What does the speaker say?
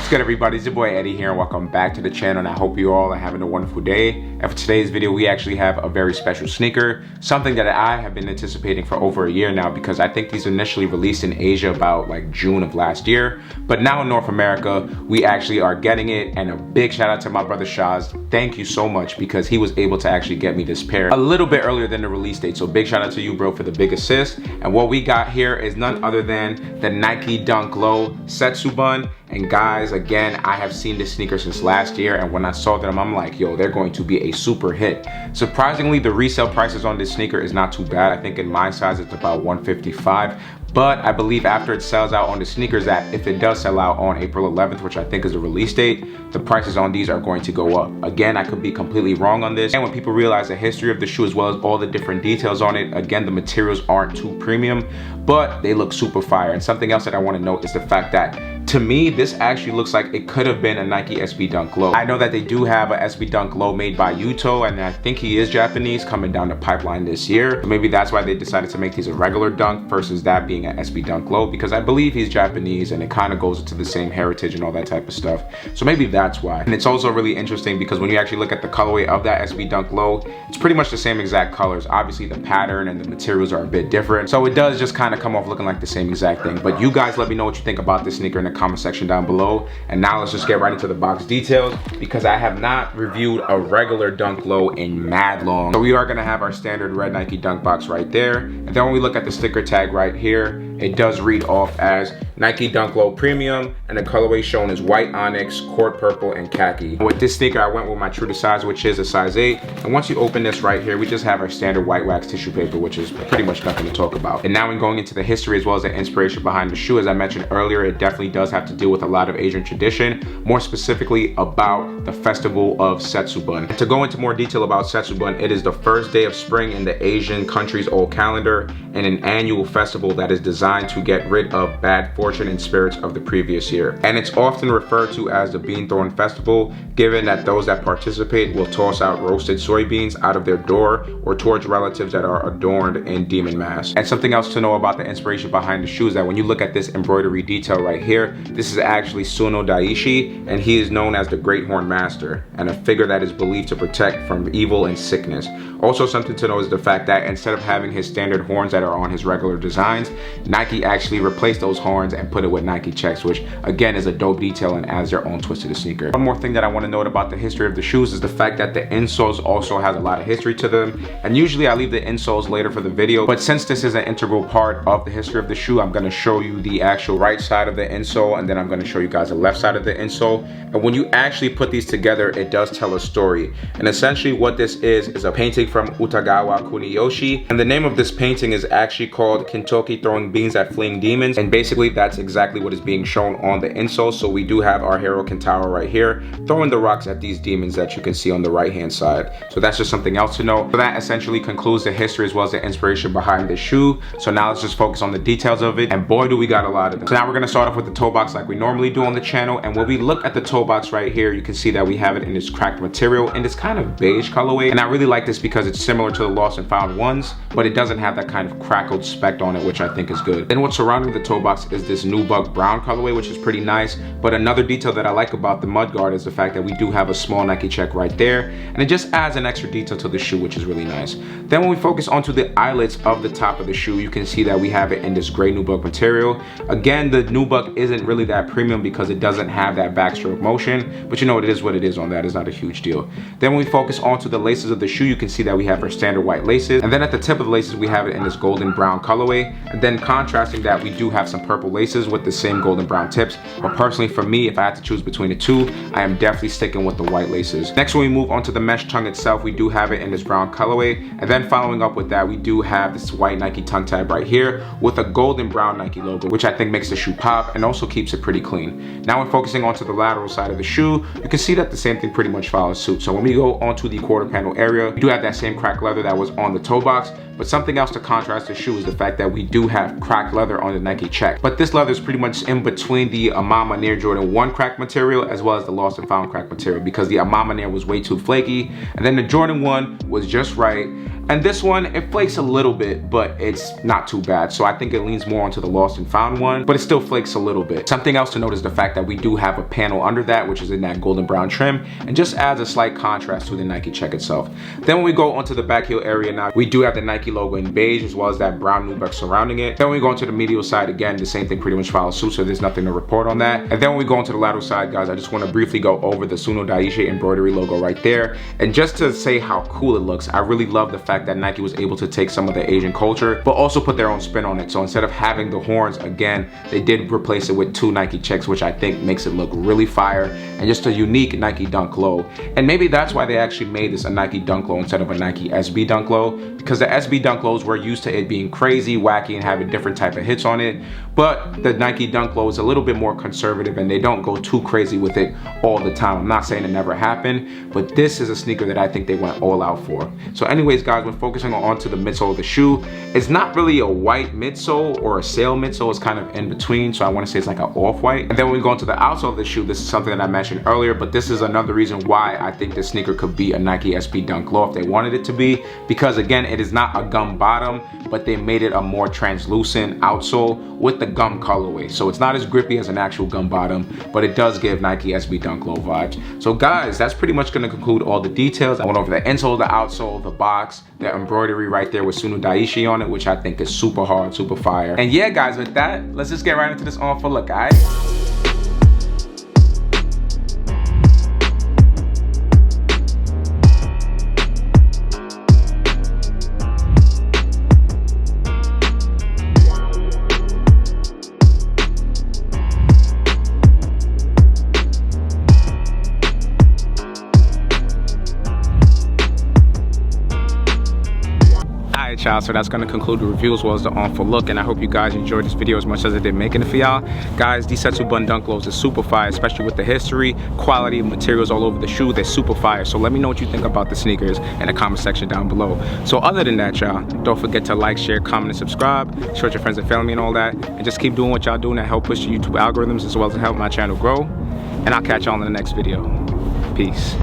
What's good, everybody? It's your boy Eddie here, and welcome back to the channel, and I hope you all are having a wonderful day. And for today's video, we actually have a very special sneaker, something that I have been anticipating for over a year now, because I think these initially released in Asia about like June of last year, but now in North America we actually are getting it. And a big shout out to my brother Shaz. Thank you so much, because he was able to actually get me this pair a little bit earlier than the release date. So big shout out to you, bro, for the big assist. And what we got here is none other than the Nike Dunk Low Setsubun. And guys, again, I have seen this sneaker since last year, and when I saw them, I'm like, yo, they're going to be a super hit. Surprisingly, the resale prices on this sneaker is not too bad. I think in my size it's about $155. But I believe after it sells out on the sneakers app, if it does sell out on April 11th, which I think is the release date, the prices on these are going to go up. Again, I could be completely wrong on this. And when people realize the history of the shoe as well as all the different details on it, again, the materials aren't too premium, but they look super fire. And something else that I want to note is the fact that, to me, this actually looks like it could have been a Nike SB Dunk Low. I know that they do have a SB Dunk Low made by Yuto, and I think he is Japanese, coming down the pipeline this year. So maybe that's why they decided to make these a regular dunk versus that being an SB Dunk Low, because I believe he's Japanese and it kind of goes into the same heritage and all that type of stuff. So maybe that's why. And it's also really interesting because when you actually look at the colorway of that SB Dunk Low, it's pretty much the same exact colors. Obviously the pattern and the materials are a bit different, so it does just kind of come off looking like the same exact thing. But you guys let me know what you think about this sneaker in the comment section down below. And now let's just get right into the box details, because I have not reviewed a regular Dunk Low in mad long. So we are gonna have our standard red Nike Dunk box right there, and then when we look at the sticker tag right here, it does read off as Nike Dunk Low Premium, and the colorway shown is white onyx, court purple, and khaki. With this sneaker, I went with my true to size, which is a size 8. And once you open this right here, we just have our standard white wax tissue paper, which is pretty much nothing to talk about. And now in going into the history as well as the inspiration behind the shoe, as I mentioned earlier, it definitely does have to deal with a lot of Asian tradition, more specifically about the festival of Setsubun. To go into more detail about Setsubun, it is the first day of spring in the Asian country's old calendar, and an annual festival that is designed to get rid of bad fortune and spirits of the previous year. And it's often referred to as the Bean Throwing Festival, given that those that participate will toss out roasted soybeans out of their door or towards relatives that are adorned in demon masks. And something else to know about the inspiration behind the shoe is that when you look at this embroidery detail right here, this is actually Suno Daishi, and he is known as the Great Horn Master, and a figure that is believed to protect from evil and sickness. Also, something to know is the fact that instead of having his standard horns that are on his regular designs, Nike actually replaced those horns and put it with Nike checks, which again is a dope detail and adds their own twist to the sneaker. One more thing that I want to note about the history of the shoes is the fact that the insoles also has a lot of history to them. And usually I leave the insoles later for the video, but since this is an integral part of the history of the shoe, I'm going to show you the actual right side of the insole, and then I'm going to show you guys the left side of the insole. And when you actually put these together, it does tell a story. And essentially what this is a painting from Utagawa Kuniyoshi, and the name of this painting is actually called Kintoki Throwing Beans at Fleeing Demons. And basically that's exactly what is being shown on the insole. So we do have our hero Kintaro right here throwing the rocks at these demons that you can see on the right hand side. So that's just something else to know. So that essentially concludes the history as well as the inspiration behind the shoe. So now let's just focus on the details of it, and boy do we got a lot of them. So now we're going to start off with the toe box like we normally do on the channel. And when we look at the toe box right here, you can see that we have it in this cracked material in this kind of beige colorway. And I really like this because it's similar to the Lost and Found ones, but it doesn't have that kind of crackled speck on it, which I think is good. Then what's surrounding the toe box is this nubuck brown colorway, which is pretty nice. But another detail that I like about the mudguard is the fact that we do have a small Nike check right there, and it just adds an extra detail to the shoe, which is really nice. Then when we focus onto the eyelets of the top of the shoe, you can see that we have it in this gray nubuck material. Again, the nubuck isn't really that premium because it doesn't have that backstroke motion, but you know, it is what it is on that. It's not a huge deal. Then when we focus onto the laces of the shoe, you can see that we have our standard white laces, and then at the tip of the laces we have it in this golden brown colorway, and then contrasting that we do have some purple laces with the same golden brown tips. But personally for me, if I had to choose between the two, I am definitely sticking with the white laces. Next, when we move on to the mesh tongue itself, we do have it in this brown colorway, and then following up with that, we do have this white Nike tongue tab right here with a golden brown Nike logo, which I think makes the shoe pop and also keeps it pretty clean. Now when focusing onto the lateral side of the shoe, you can see that the same thing pretty much follows suit. So when we go onto the quarter panel area, we do have that same cracked leather that was on the toe box, but something else to contrast the shoe is the fact that we do have cracked leather on the Nike check. But this leather is pretty much in between the Amama Near Jordan 1 cracked material as well as the Lost and Found cracked material, because the Amama Near was way too flaky, and then the Jordan 1 was just right. And this one, it flakes a little bit, but it's not too bad. So I think it leans more onto the lost and found one, but it still flakes a little bit. Something else to note is the fact that we do have a panel under that, which is in that golden brown trim, and just adds a slight contrast to the Nike check itself. Then when we go onto the back heel area now, we do have the Nike logo in beige, as well as that brown nubuck surrounding it. Then when we go into the medial side, again, the same thing pretty much follows suit, so there's nothing to report on that. And then when we go into the lateral side, guys, I just want to briefly go over the Suno Daishi embroidery logo right there. And just to say how cool it looks, I really love the fact that Nike was able to take some of the Asian culture, but also put their own spin on it. So instead of having the horns, again, they did replace it with 2 Nike checks, which I think makes it look really fire and just a unique Nike Dunk Low. And maybe that's why they actually made this a Nike Dunk Low instead of a Nike SB Dunk Low, because the SB Dunk Lows were used to it being crazy, wacky, and having different type of hits on it. But the Nike Dunk Low is a little bit more conservative and they don't go too crazy with it all the time. I'm not saying it never happened, but this is a sneaker that I think they went all out for. So anyways, guys, when focusing onto the midsole of the shoe, it's not really a white midsole or a sail midsole. It's kind of in between. So I want to say it's like an off-white. And then when we go into the outsole of the shoe, this is something that I mentioned earlier, but this is another reason why I think this sneaker could be a Nike SB Dunk Low if they wanted it to be, because again, it is not a gum bottom, but they made it a more translucent outsole with the gum colorway. So it's not as grippy as an actual gum bottom, but it does give Nike SB Dunk Low vibes. So guys, that's pretty much going to conclude all the details. I went over the insole, the outsole, the box, the embroidery right there with Suno Daishi on it, which I think is super hard, super fire. And yeah, guys, with that, let's just get right into this on for look, guys. Y'all, so that's going to conclude the review as well as the on for look, and I hope you guys enjoyed this video as much as I did making it for y'all. Guys, these Setsubun Dunk Lows are super fire, especially with the history, quality, materials all over the shoe. They're super fire. So let me know what you think about the sneakers in the comment section down below. So other than that, y'all, don't forget to like, share, comment, and subscribe, share with your friends and family and all that, and just keep doing what y'all doing to help push the YouTube algorithms as well as help my channel grow. And I'll catch y'all in the next video. Peace.